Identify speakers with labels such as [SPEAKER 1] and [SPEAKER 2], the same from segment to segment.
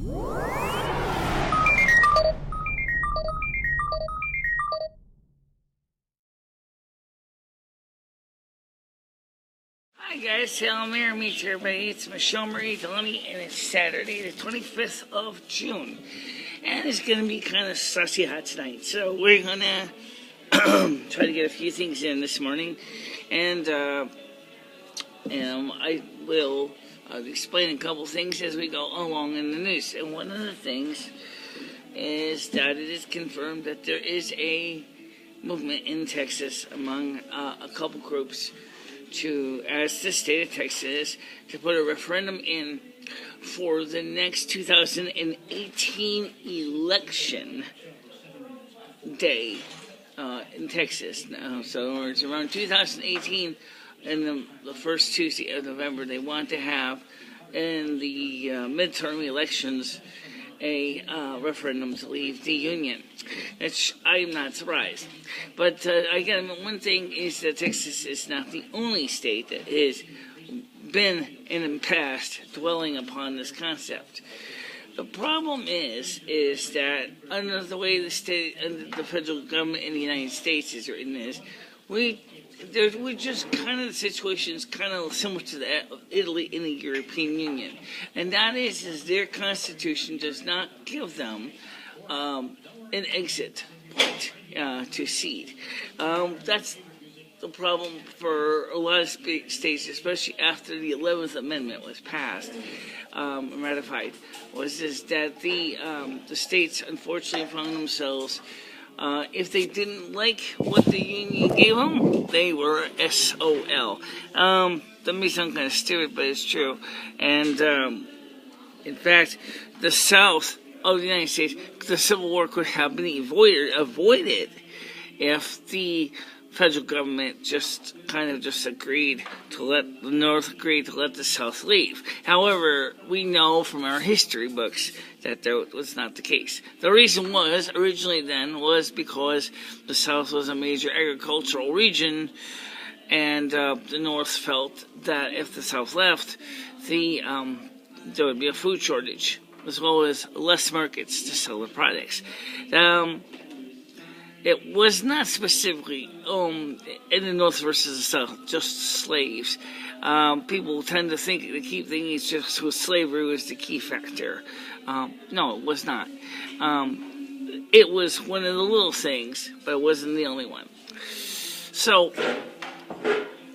[SPEAKER 1] Hi guys, hello, meet everybody. It's MicheleMarieDalene, and it's Saturday, the 25th of June, and it's gonna be kind of saucy hot tonight. So we're gonna try to get a few things in this morning, and I will explain a couple things as we go along in the news. And one of the things is that it is confirmed that there is a movement in Texas among a couple groups to ask the state of Texas to put a referendum in for the next 2018 election day in Texas. So it's around 2018, and the first Tuesday of November, they want to have in the midterm elections a referendum to leave the union. I'm not surprised. But again, one thing is that Texas is not the only state that has been in the past dwelling upon this concept. The problem is that under the way the state and the federal government in the United States is written we're just kind of the situation's kind of similar to that of Italy in the European Union, and that is their constitution does not give them an exit point to cede. That's the problem for a lot of states, especially after the 11th Amendment was passed and ratified, was that the states unfortunately found themselves, if they didn't like what the union gave them, they were SOL. That may sound kind of stupid, but it's true. And in fact, the South of the United States, the Civil War could have been avoided if the federal government just agreed to let the North agree to let the South leave. However, we know from our history books that that was not the case. The reason was, originally then, was because the South was a major agricultural region, and the North felt that if the South left, there would be a food shortage, as well as less markets to sell the products. It was not specifically in the North versus the South, just slaves. People tend to think the key thing is just with slavery was the key factor. No, it was not. It was one of the little things, but it wasn't the only one. So,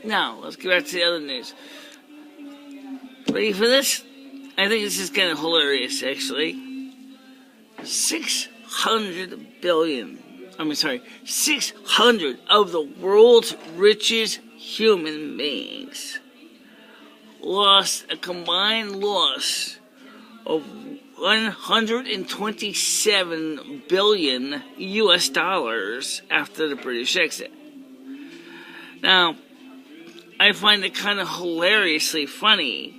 [SPEAKER 1] now, let's get back to the other news. Ready for this? I think this is kind of hilarious, actually. 600 of the world's richest human beings lost a combined loss of $127 billion US after the British exit. Now, I find it kind of hilariously funny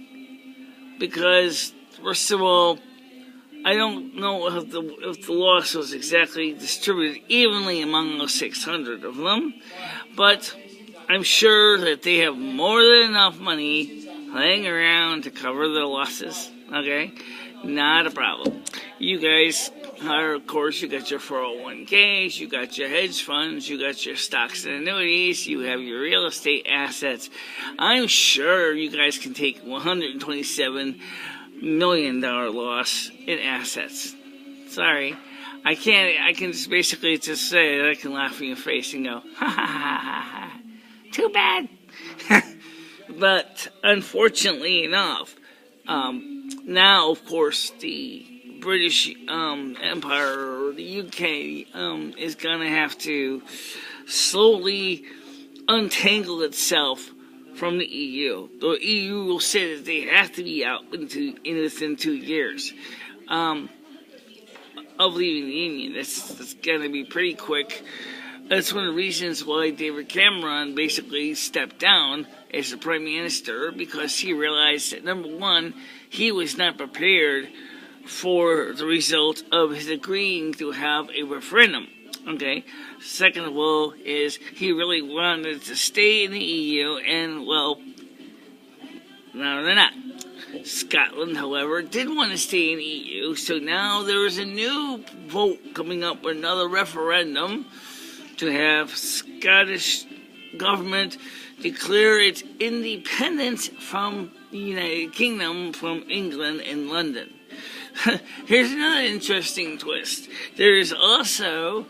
[SPEAKER 1] because, first of all, I don't know if the loss was exactly distributed evenly among those 600 of them, but I'm sure that they have more than enough money laying around to cover their losses, okay? Not a problem. You guys are, of course, you got your 401ks, you got your hedge funds, you got your stocks and annuities, you have your real estate assets. I'm sure you guys can take $127 million loss in assets. Sorry, I can't. I can just basically just say that I can laugh in your face and go, ha ha ha ha ha. Too bad. But unfortunately enough, now of course the British Empire, or the UK, is gonna have to slowly untangle itself from the EU. The EU will say that they have to be out within 2 years of leaving the Union. That's going to be pretty quick. That's one of the reasons why David Cameron basically stepped down as the Prime Minister, because he realized that, number one, he was not prepared for the result of his agreeing to have a referendum. Okay. Second of all, is he really wanted to stay in the EU, and well, no, they're not. Scotland, however, did want to stay in EU, so now there is a new vote coming up, another referendum to have Scottish government declare its independence from the United Kingdom, from England and London. Here's another interesting twist. There's also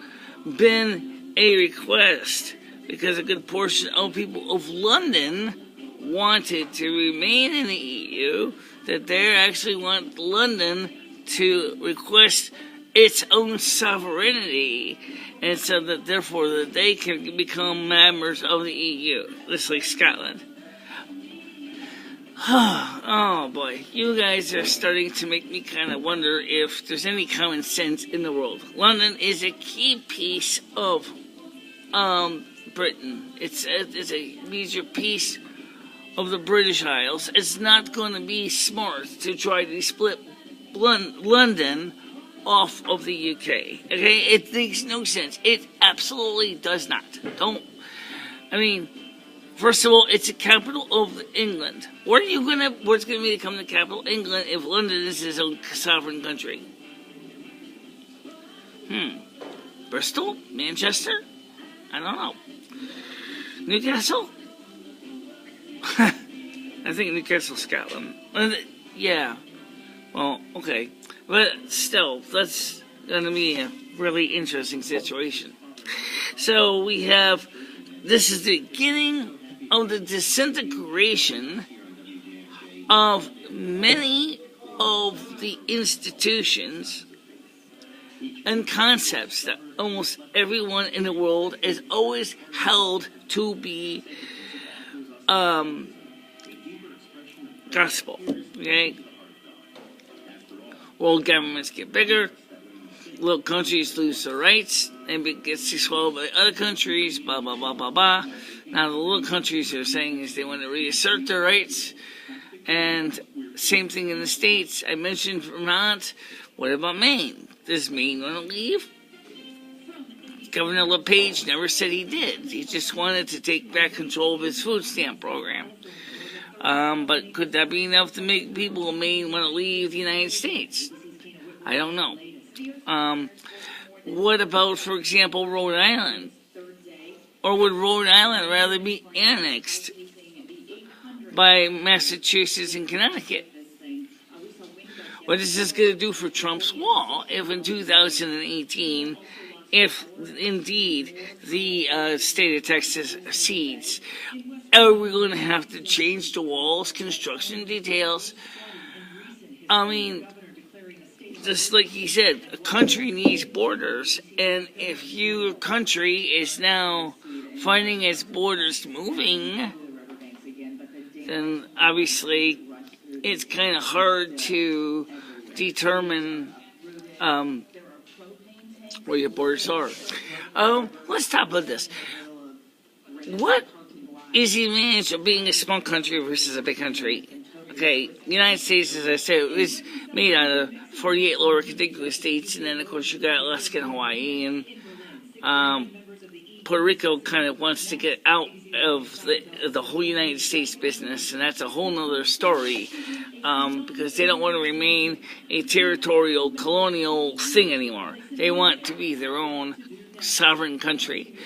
[SPEAKER 1] been a request, because a good portion of people of London wanted to remain in the EU, that they actually want London to request its own sovereignty, and so that therefore that they can become members of the EU, just like Scotland. Oh boy, you guys are starting to make me kind of wonder if there's any common sense in the world. London is a key piece of Britain. It's a major piece of the British Isles. It's not going to be smart to try to split London off of the UK. Okay, it makes no sense. It absolutely does not. First of all, it's the capital of England. What's going to become the capital of England if London is its own sovereign country? Bristol? Manchester? I don't know. Newcastle? I think Newcastle, Scotland. Yeah. Well, okay. But still, that's going to be a really interesting situation. So this is the beginning of the disintegration of many of the institutions and concepts that almost everyone in the world has always held to be gospel. Okay? World governments get bigger, little countries lose their rights, and it gets swallowed by other countries, blah, blah, blah, blah, blah. Now the little countries are saying is they want to reassert their rights, and same thing in the States. I mentioned Vermont. What about Maine? Does Maine want to leave? Governor LePage never said he did. He just wanted to take back control of his food stamp program. But could that be enough to make people in Maine want to leave the United States? I don't know. What about, for example, Rhode Island? Or would Rhode Island rather be annexed by Massachusetts and Connecticut? What is this going to do for Trump's wall if in 2018, if indeed the state of Texas cedes? Are we going to have to change the walls, construction details? Just like he said, a country needs borders, and if your country is now finding its borders moving, then obviously it's kind of hard to determine where your borders are. Let's talk about this. What is the advantage of being a small country versus a big country? Okay, the United States, as I said, is made out of 48 lower contiguous states, and then of course you got Alaska and Hawaii, and Puerto Rico kind of wants to get out of the whole United States business, and that's a whole nother story, because they don't want to remain a territorial, colonial thing anymore. They want to be their own sovereign country.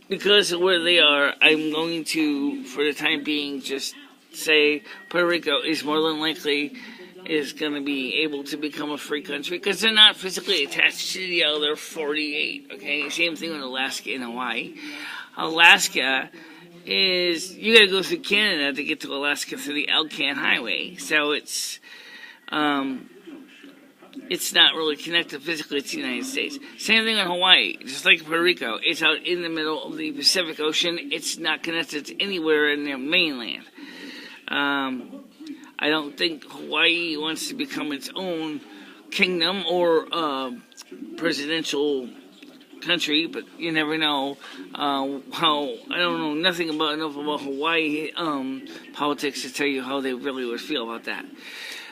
[SPEAKER 1] Because of where they are, I'm going to, for the time being, just say Puerto Rico is more than likely is going to be able to become a free country, because they're not physically attached to the other 48, okay? Same thing with Alaska and Hawaii. Alaska is, you got to go through Canada to get to Alaska through the Alcan Highway, so it's not really connected physically to the United States. Same thing in Hawaii, just like Puerto Rico. It's out in the middle of the Pacific Ocean. It's not connected to anywhere in their mainland. I don't think Hawaii wants to become its own kingdom or presidential country, but you never know I don't know enough about Hawaii politics to tell you how they really would feel about that.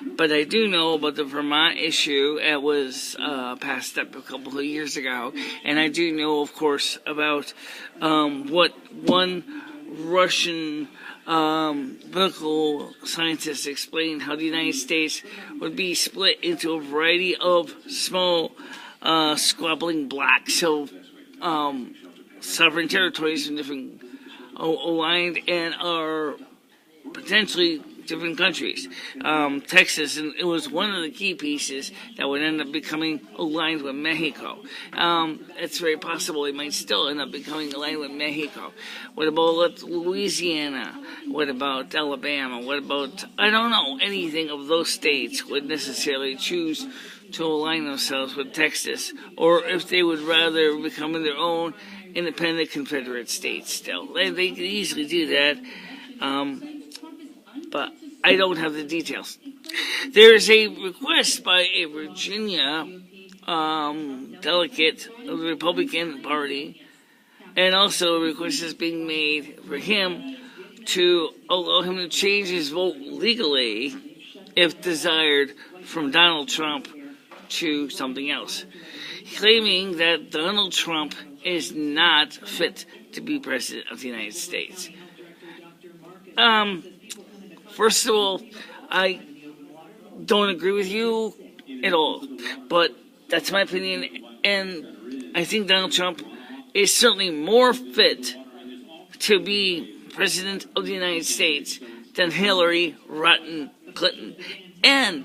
[SPEAKER 1] But I do know about the Vermont issue. It was passed up a couple of years ago. And I do know, of course, about what one Russian political scientists explained how the United States would be split into a variety of small squabbling blocks. So sovereign territories from different aligned and are potentially different countries. Texas, and it was one of the key pieces that would end up becoming aligned with Mexico. It's very possible it might still end up becoming aligned with Mexico. What about Louisiana? What about Alabama? What about, I don't know, anything of those states would necessarily choose to align themselves with Texas, or if they would rather become their own independent Confederate states still. They could easily do that. But I don't have the details. There is a request by a Virginia delegate of the Republican Party, and also a request is being made for him to allow him to change his vote legally, if desired, from Donald Trump to something else, claiming that Donald Trump is not fit to be president of the United States. First of all, I don't agree with you at all, but that's my opinion, and I think Donald Trump is certainly more fit to be president of the United States than Hillary Rotten Clinton. And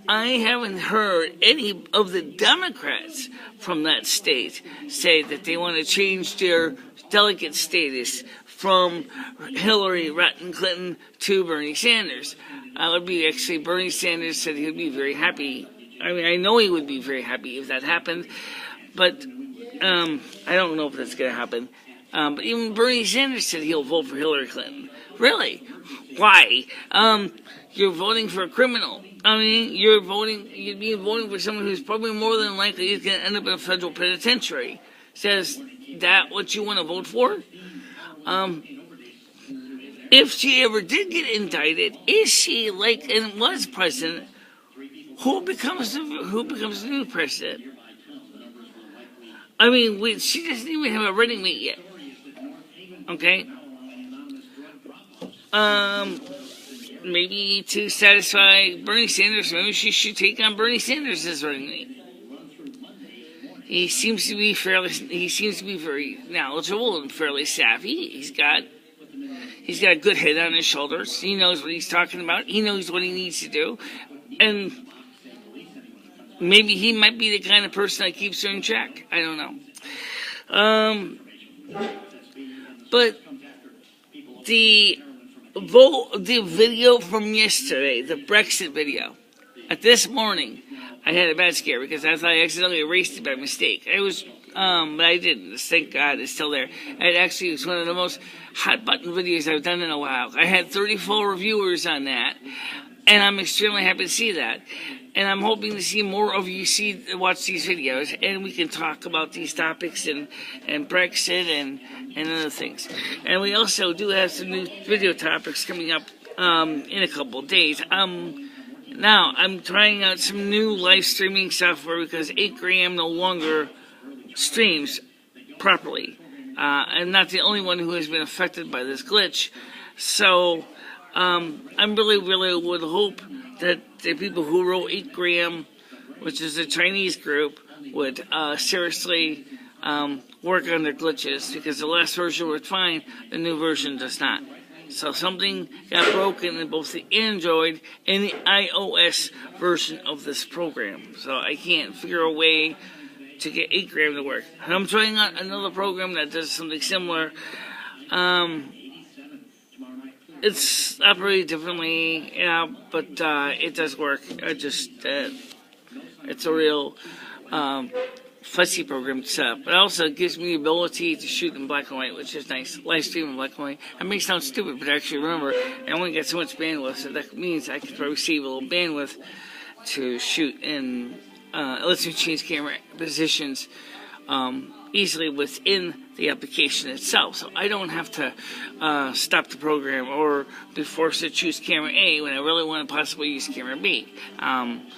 [SPEAKER 1] I haven't heard any of the Democrats from that state say that they want to change their delegate status from Hillary Rotten Clinton to Bernie Sanders. Would be actually Bernie Sanders said he would be very happy. I mean, I know he would be very happy if that happened, but I don't know if that's going to happen. But even Bernie Sanders said he'll vote for Hillary Clinton. Really? Why? You're voting for a criminal. I mean, you'd be voting for someone who's probably more than likely is going to end up in a federal penitentiary. Says that what you want to vote for? If she ever did get indicted, is she like and was president? Who becomes the new president? I mean, she doesn't even have a running mate yet. Okay. Maybe to satisfy Bernie Sanders, maybe she should take on Bernie Sanders as running mate. He seems to be very knowledgeable and fairly savvy. He's got a good head on his shoulders. He knows what he's talking about. He knows what he needs to do. And maybe he might be the kind of person that keeps her in check. I don't know. But the video from yesterday, the Brexit video, this morning, I had a bad scare because I thought I accidentally erased it by mistake. It was, but I didn't. Thank God it's still there. It actually was one of the most hot button videos I've done in a while. I had 34 reviewers on that, and I'm extremely happy to see that. And I'm hoping to see more of you watch these videos, and we can talk about these topics and Brexit and other things. And we also do have some new video topics coming up in a couple of days. Now, I'm trying out some new live streaming software because 8gram no longer streams properly. I'm not the only one who has been affected by this glitch. So, I really would hope that the people who wrote 8gram, which is a Chinese group, would seriously work on their glitches, because the last version worked fine, the new version does not. So something got broken in both the Android and the iOS version of this program. So I can't figure a way to get 8gram to work. And I'm trying out another program that does something similar. It's operated differently, but it does work. It's a real fussy program to set up. It also gives me the ability to shoot in black and white, which is nice. Live stream in black and white. That may sound stupid, but actually remember, I only get so much bandwidth, so that means I can probably save a little bandwidth to shoot in. It lets me change camera positions easily within the application itself, so I don't have to stop the program or be forced to choose camera A when I really want to possibly use camera B,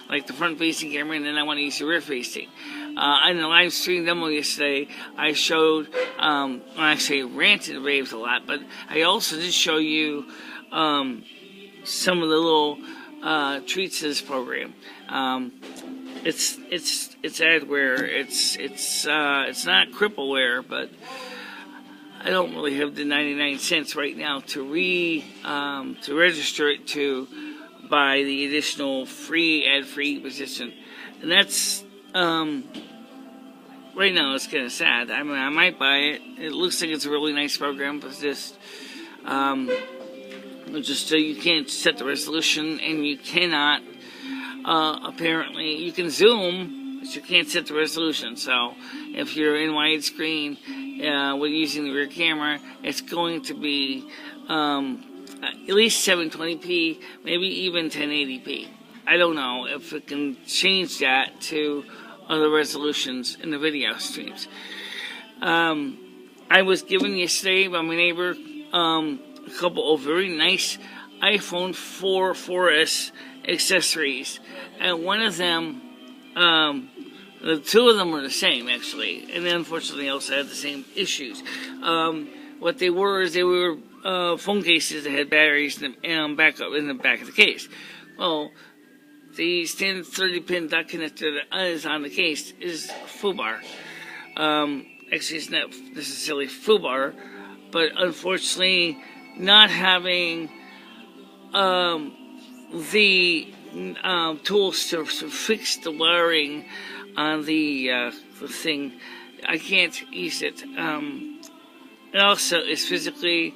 [SPEAKER 1] like the front-facing camera, and then I want to use the rear-facing. in the live stream demo yesterday, I showed, well, actually ranted and raved a lot, but I also did show you some of the little treats to this program. It's adware. It's not crippleware, but I don't really have the 99 cents right now to register it to buy the additional ad-free position, and that's right now it's kind of sad. I mean, I might buy it. It looks like it's a really nice program, but just you can't set the resolution, and you cannot. Apparently, you can zoom, but you can't set the resolution. So, if you're in widescreen with using the rear camera, it's going to be at least 720p, maybe even 1080p. I don't know if it can change that to other resolutions in the video streams. I was given yesterday by my neighbor a couple of very nice iPhone 4S accessories, and one of them, the two of them were the same actually, and then unfortunately they also had the same issues. What they were is they were phone cases that had batteries and backup in the back of the case. Well, the standard 30-pin dot connector that is on the case is FUBAR. Actually, it's not necessarily FUBAR, but unfortunately, not having the tools to fix the wiring on the thing, I can't use it. It also is physically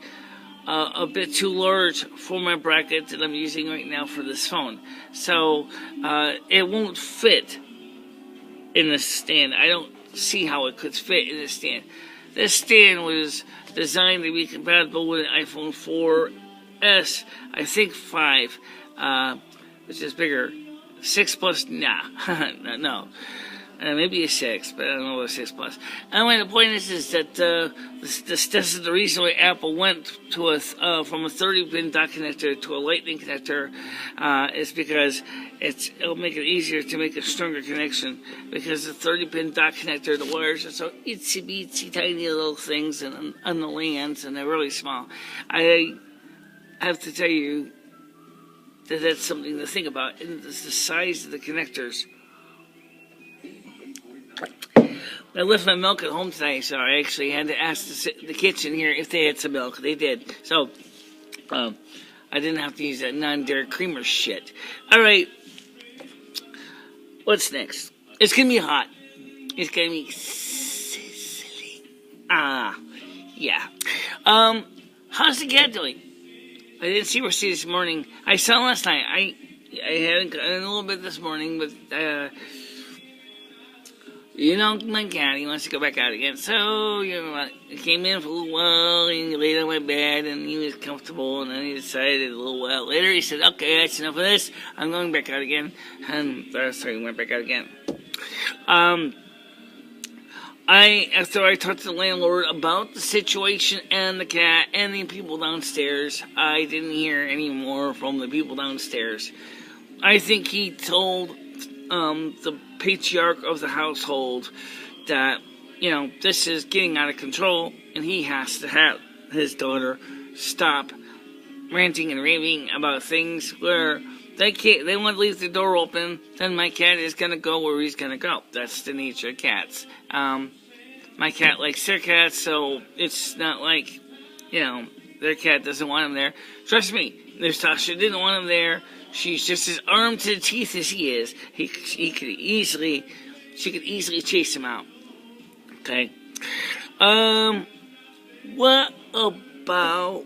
[SPEAKER 1] a bit too large for my bracket that I'm using right now for this phone. So it won't fit in the stand. I don't see how it could fit in the stand. This stand was designed to be compatible with an iPhone 4S, I think 5, which is bigger. 6 Plus, nah, no. Maybe a 6, but I don't know what a 6 Plus. Anyway, the point is that this is the reason why Apple went to from a 30-pin dot connector to a Lightning connector, is because it'll make it easier to make a stronger connection, because the 30-pin dot connector, the wires are so itsy-bitsy tiny little things and on the lands, and they're really small. I have to tell you that that's something to think about, and it's the size of the connectors. I left my milk at home today, so I actually had to ask the kitchen here if they had some milk. They did. So, I didn't have to use that non-dairy creamer shit. Alright. What's next? It's gonna be hot. It's gonna be sizzling. Yeah. How's the cat doing? I didn't see Rusty this morning. I saw him last night. I hadn't gotten a little bit this morning, but, you know, my cat, he wants to go back out again. So, you know, he came in for a little while, and he laid on my bed, and he was comfortable, and then he decided a little while later, he said, okay, that's enough of this, I'm going back out again. And, sorry, he went back out again. After I talked to the landlord about the situation and the cat and the people downstairs, I didn't hear any more from the people downstairs. I think he told the patriarch of the household that, you know, this is getting out of control, and he has to have his daughter stop ranting and raving about things where they want to leave the door open, then my cat is going to go where he's going to go. That's the nature of cats. My cat likes their cats, so it's not like, you know, their cat doesn't want him there. Trust me, if Tasha didn't want him there, she's just as armed to the teeth as he is. She could easily chase him out. Okay. What about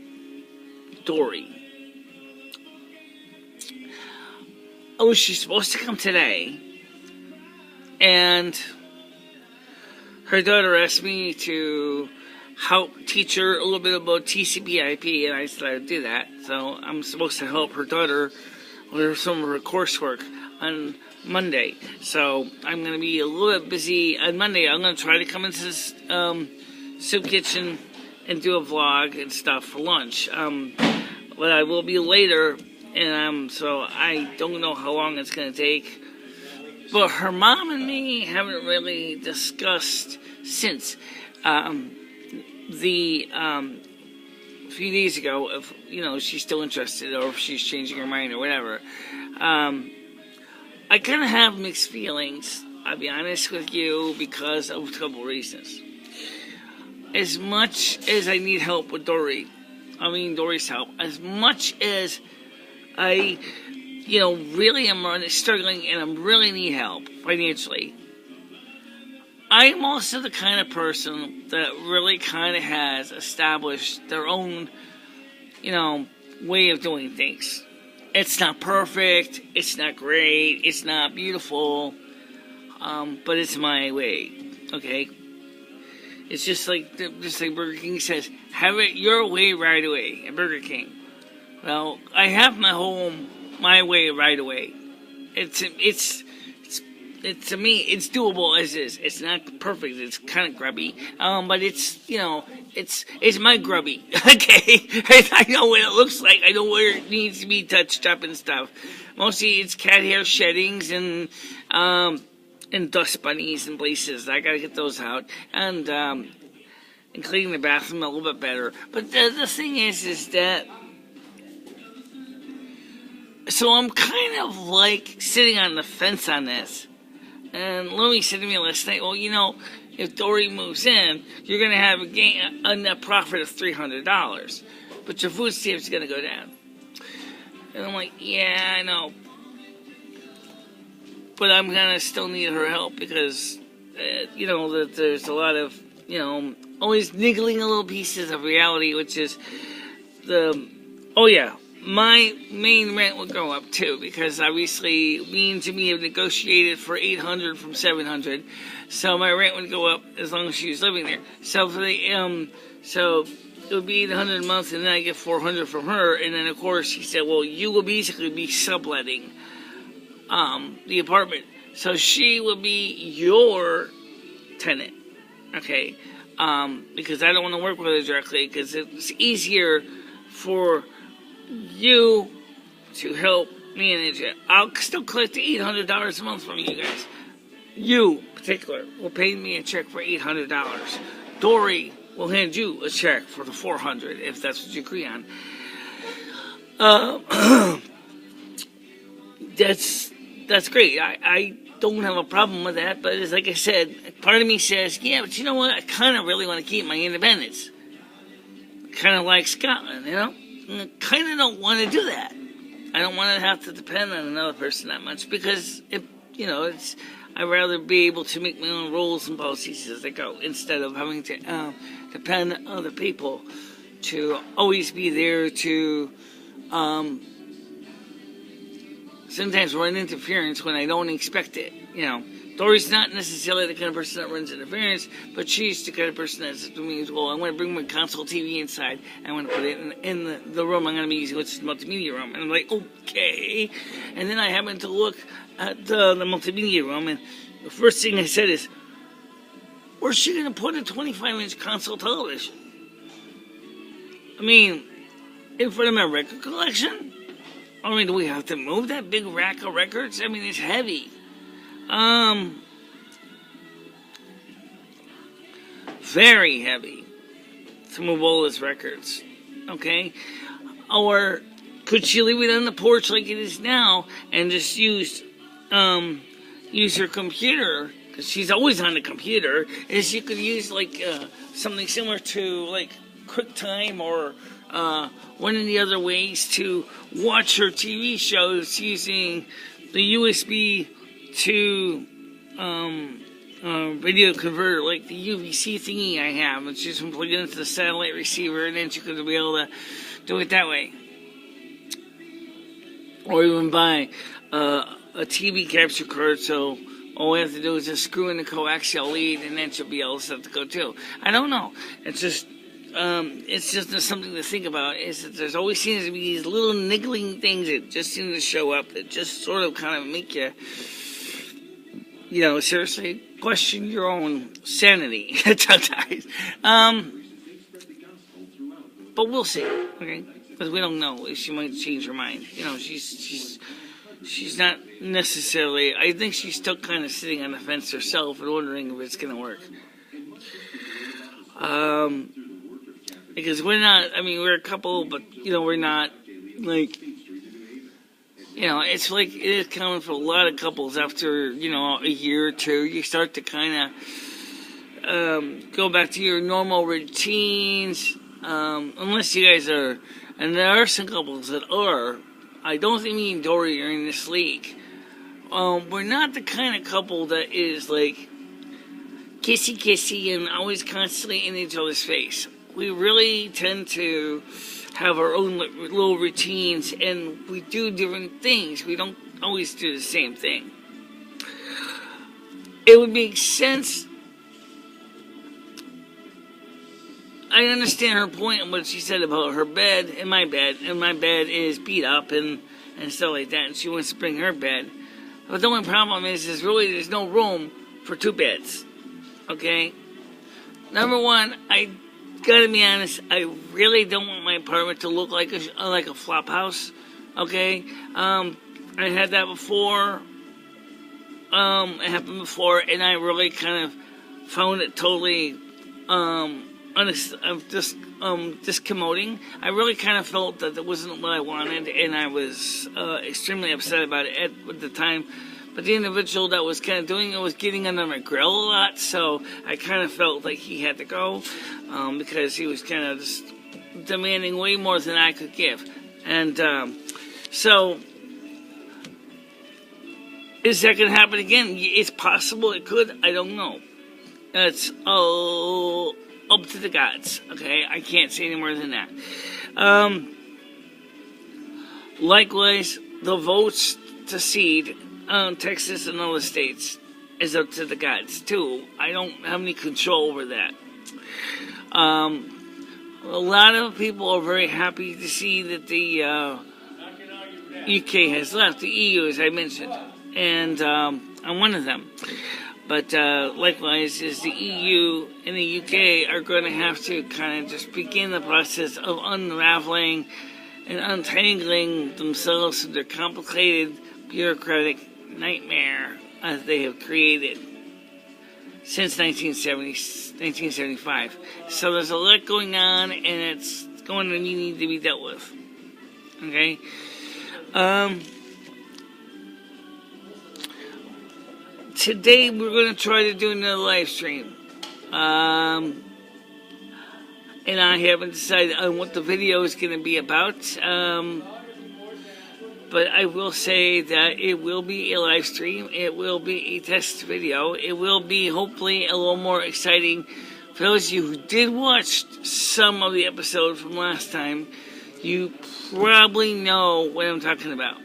[SPEAKER 1] Dory? Oh, she's supposed to come today, and her daughter asked me to help teach her a little bit about TCP/IP, and I said I'd do that. So I'm supposed to help her daughter with some of her coursework on Monday. So I'm going to be a little bit busy on Monday. I'm going to try to come into this soup kitchen and do a vlog and stuff for lunch. But I will be later, and so I don't know how long it's going to take. But her mom and me haven't really discussed since the a few days ago if she's still interested or if she's changing her mind or whatever. I kind of have mixed feelings, I'll be honest with you, because of a couple reasons. As much as I need help with Dory's help, as much as I, really am struggling and I really need help financially, I am also the kind of person that really kind of has established their own, way of doing things. It's not perfect, it's not great, it's not beautiful, but it's my way, okay? It's just like Burger King says, have it your way right away at Burger King. Well, I have my way right away. It's to me, it's doable as is. It's not perfect. It's kind of grubby. But it's my grubby. Okay? I know what it looks like. I know where it needs to be touched up and stuff. Mostly it's cat hair sheddings and dust bunnies and places. I gotta get those out. And cleaning the bathroom a little bit better. But the thing is that, so I'm kind of like sitting on the fence on this. And Louie said to me last night, well, if Dory moves in, you're going to have a net profit of $300. But your food stamps are going to go down. And I'm like, yeah, I know. But I'm going to still need her help because, that there's a lot of, always niggling little pieces of reality, which is my main rent would go up too, because obviously me and Jimmy have negotiated for $800 from $700, so my rent would go up as long as she was living there. So for the so it would be $800 a month, and then I get $400 from her, and then of course she said, well, you will basically be subletting the apartment, so she will be your tenant, okay? Because I don't want to work with her directly, because it's easier for you to help manage it. I'll still collect the $800 a month from you guys. You, in particular, will pay me a check for $800. Dory will hand you a check for the $400 if that's what you agree on. That's great. I don't have a problem with that, but it's like I said, part of me says, yeah, but you know what? I kind of really want to keep my independence. Kind of like Scotland, I kind of don't want to do that. I don't want to have to depend on another person that much because, I'd rather be able to make my own rules and policies as I go instead of having to depend on other people to always be there to sometimes run interference when I don't expect it, Dory's not necessarily the kind of person that runs interference, but she's the kind of person that says to me, well, I'm going to bring my console TV inside, and I'm going to put it in the room I'm going to be using, which is the multimedia room. And I'm like, okay. And then I happen to look at the multimedia room, and the first thing I said is, where's she going to put a 25-inch console television? I mean, in front of my record collection? Do we have to move that big rack of records? It's heavy. Very heavy to move all those records, okay? Or could she leave it on the porch like it is now and just use her computer, because she's always on the computer, and she could use something similar to QuickTime or one of the other ways to watch her TV shows using the USB to video converter, like the UVC thingy I have, and she's plug it into the satellite receiver, and then she could be able to do it that way. Or even buy a TV capture card, so all we have to do is just screw in the coaxial lead, and then she'll be all set to go too. I don't know. It's just something to think about. Is that there's always seems to be these little niggling things that just seem to show up that just sort of kind of make you, seriously question your own sanity sometimes. But we'll see, okay? Because we don't know if she might change her mind. She's she's not necessarily, I think she's still kind of sitting on the fence herself and wondering if it's going to work. Because we're not, I mean, we're a couple, but, we're not, like, it's like it is common for a lot of couples after, a year or two, you start to kind of go back to your normal routines, unless you guys are, and there are some couples that are. I don't think me and Dory are in this league. We're not the kind of couple that is like kissy and always constantly in each other's face. We really tend to have our own little routines, and we do different things. We don't always do the same thing. It would make sense. I understand her point and what she said about her bed and my bed is beat up and stuff like that, and she wants to bring her bed. But the only problem is really there's no room for two beds. Okay? Number one, I gotta be honest, I really don't want my apartment to look like a flop house. Okay? I had that before. It happened before, and I really kind of found it totally discommoding. I really kind of felt that it wasn't what I wanted, and I was extremely upset about it at the time. But the individual that was kind of doing it was getting under my grill a lot, so I kind of felt like he had to go because he was kind of just demanding way more than I could give. And so, is that going to happen again? It's possible it could. I don't know. It's all up to the gods, okay? I can't say any more than that. Likewise, the votes to cede Texas and other states is up to the gods, too. I don't have any control over that. A lot of people are very happy to see that the UK has left, the EU, as I mentioned, and I'm one of them. But likewise, is the EU and the UK are going to have to kind of just begin the process of unraveling and untangling themselves from their complicated bureaucratic nightmare as they have created since 1975. So there's a lot going on, and it's going to need to be dealt with. Okay? Today we're going to try to do another live stream. And I haven't decided on what the video is going to be about. But I will say that it will be a live stream. It will be a test video. It will be hopefully a little more exciting. For those of you who did watch some of the episode from last time, you probably know what I'm talking about.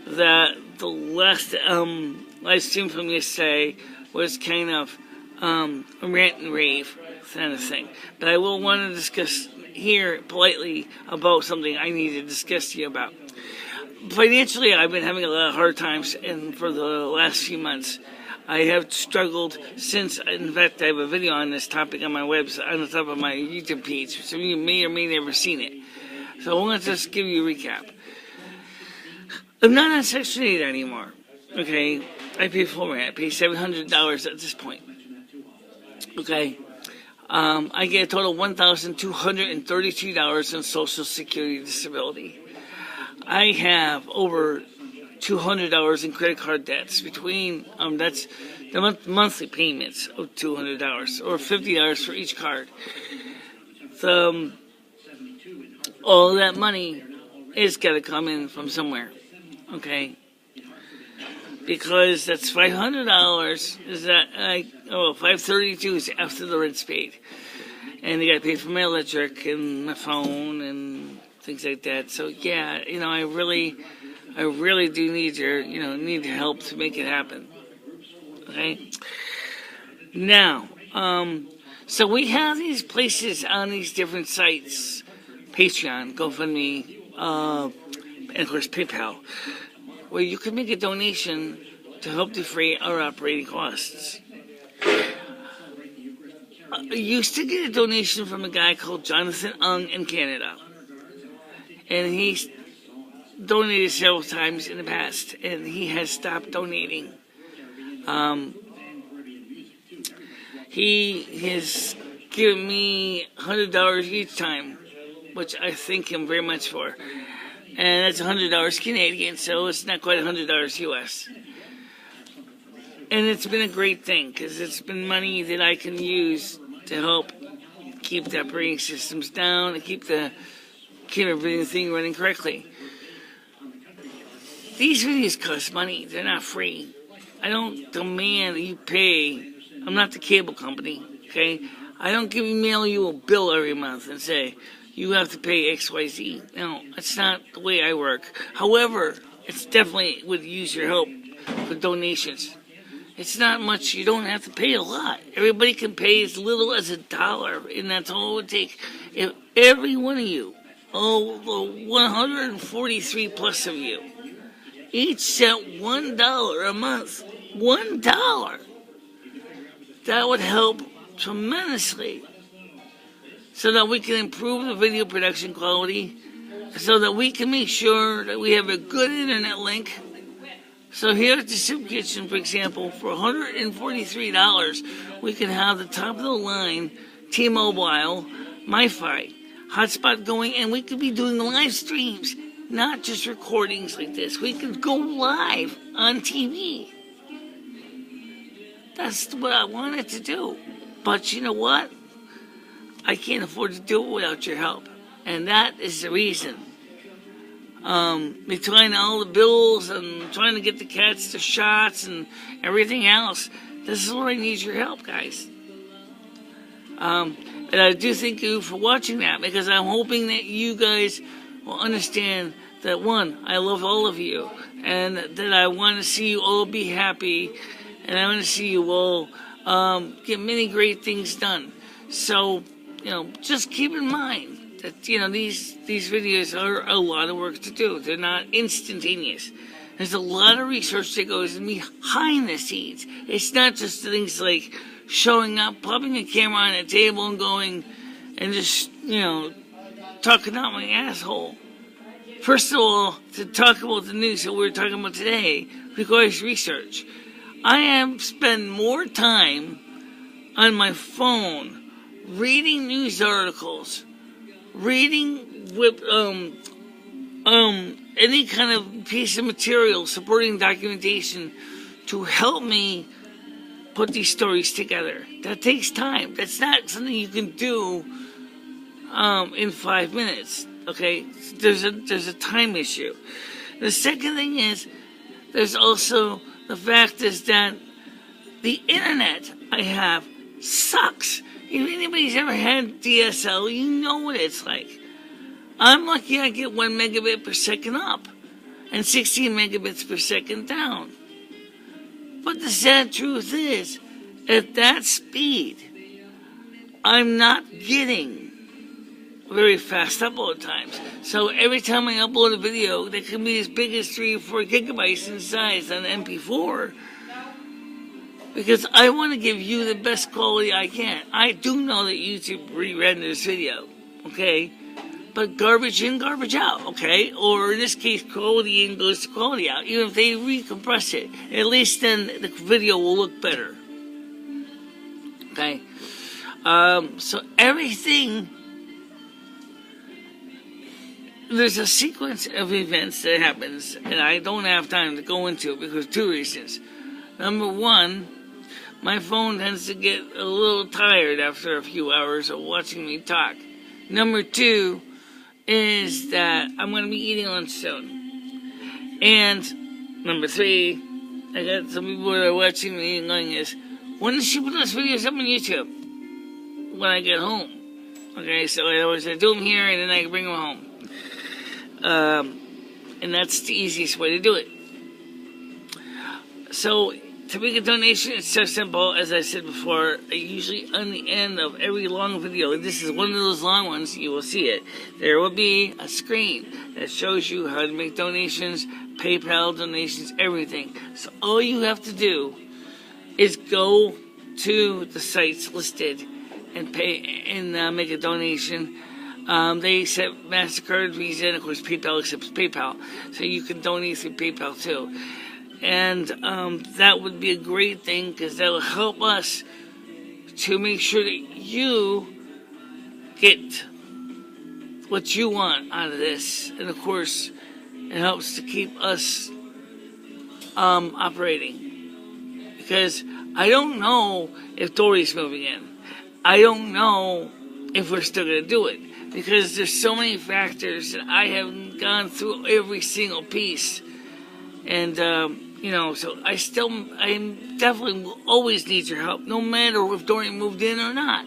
[SPEAKER 1] That the last live stream from yesterday was kind of a rant and rave kind of thing. But I will want to discuss here politely about something I need to discuss to you about. Financially, I've been having a lot of hard times, and for the last few months, I have struggled since, in fact, I have a video on this topic on my website, on the top of my YouTube page, so you may or may never seen it. So I want to just give you a recap. I'm not on Section 8 anymore, okay? I pay full rent. I pay $700 at this point, okay? I get a total of $1,232 in Social Security disability. I have over $200 in credit card debts between, that's the monthly payments of $200 or $50 for each card. All that money is got to come in from somewhere, okay? Because that's $500 is that, $532 is after the rent's paid. And they got to pay for my electric and my phone and things like that. So yeah, I really do need your help to make it happen. Okay. Now, so we have these places on these different sites: Patreon, GoFundMe, and of course PayPal, where you can make a donation to help defray our operating costs. I used to get a donation from a guy called Jonathan Ung in Canada. And he donated several times in the past, and he has stopped donating. He has given me $100 each time, which I thank him very much for. And that's $100 Canadian, so it's not quite $100 US. And it's been a great thing, because it's been money that I can use to help keep the operating systems down and keep everything running correctly. These videos cost money. They're not free. I don't demand that you pay. I'm not the cable company, okay? I don't mail you a bill every month and say, you have to pay XYZ. No, that's not the way I work. However, it's definitely would use your help for donations. It's not much. You don't have to pay a lot. Everybody can pay as little as $1, and that's all it would take. If every one of you, the 143 plus of you, each sent $1 a month, $1, that would help tremendously, so that we can improve the video production quality, so that we can make sure that we have a good internet link. So here at the Soup Kitchen, for example, for $143, we can have the top of the line T-Mobile, MiFi, hotspot going, and we could be doing live streams, not just recordings like this. We could go live on TV. That's what I wanted to do. But you know what? I can't afford to do it without your help. And that is the reason. Between all the bills and trying to get the cats the shots and everything else, this is where I need your help, guys. And I do thank you for watching that, because I'm hoping that you guys will understand that, one, I love all of you, and that I want to see you all be happy, and I want to see you all get many great things done. So, just keep in mind that, these videos are a lot of work to do. They're not instantaneous. There's a lot of research that goes behind the scenes. It's not just things like showing up, popping a camera on a table and going and just, talking out my asshole. First of all, to talk about the news that we're talking about today requires research. I have spent more time on my phone reading news articles, reading any kind of piece of material supporting documentation to help me put these stories together. That takes time. That's not something you can do in 5 minutes. Okay, there's a time issue. The second thing is, there's also the fact is that the internet I have sucks. If anybody's ever had DSL, you know what it's like. I'm lucky I get 1 megabit per second up and 16 megabits per second down. But the sad truth is, at that speed, I'm not getting very fast upload times. So every time I upload a video that can be as big as 3 or 4 gigabytes in size on MP4, because I want to give you the best quality I can. I do know that YouTube re-renders video, okay? But garbage in, garbage out, okay? Or in this case, quality in goes to quality out. Even if they recompress it, at least then the video will look better. Okay? So everything, there's a sequence of events that happens, and I don't have time to go into it because of 2 reasons. Number one, my phone tends to get a little tired after a few hours of watching me talk. Number 2 is that I'm going to be eating lunch soon. And number 3, I got some people that are watching me and going is, when does she put those videos up on YouTube? When I get home. Okay, so I always do them here and then I bring them home. And that's the easiest way to do it. So, to make a donation, it's so simple. As I said before, usually on the end of every long video, and this is one of those long ones, you will see it. There will be a screen that shows you how to make donations, PayPal donations, everything. So all you have to do is go to the sites listed and pay and make a donation. They accept MasterCard, Visa, and of course PayPal accepts PayPal. So you can donate through PayPal too. And that would be a great thing because that will help us to make sure that you get what you want out of this. And of course, it helps to keep us operating. Because I don't know if Dory's moving in. I don't know if we're still going to do it. Because there's so many factors that I haven't gone through every single piece. And, so I definitely will always need your help, no matter if Dory moved in or not.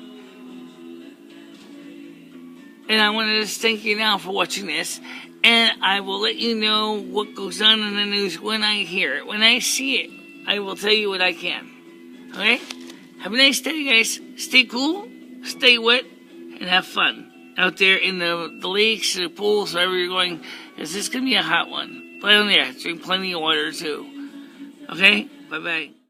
[SPEAKER 1] And I want to just thank you now for watching this. And I will let you know what goes on in the news when I hear it. When I see it, I will tell you what I can. Okay? Have a nice day, guys. Stay cool, stay wet, and have fun out there in the lakes, the pools, wherever you're going, because this is going to be a hot one. But yeah, drink plenty of water too. Okay? Bye-bye.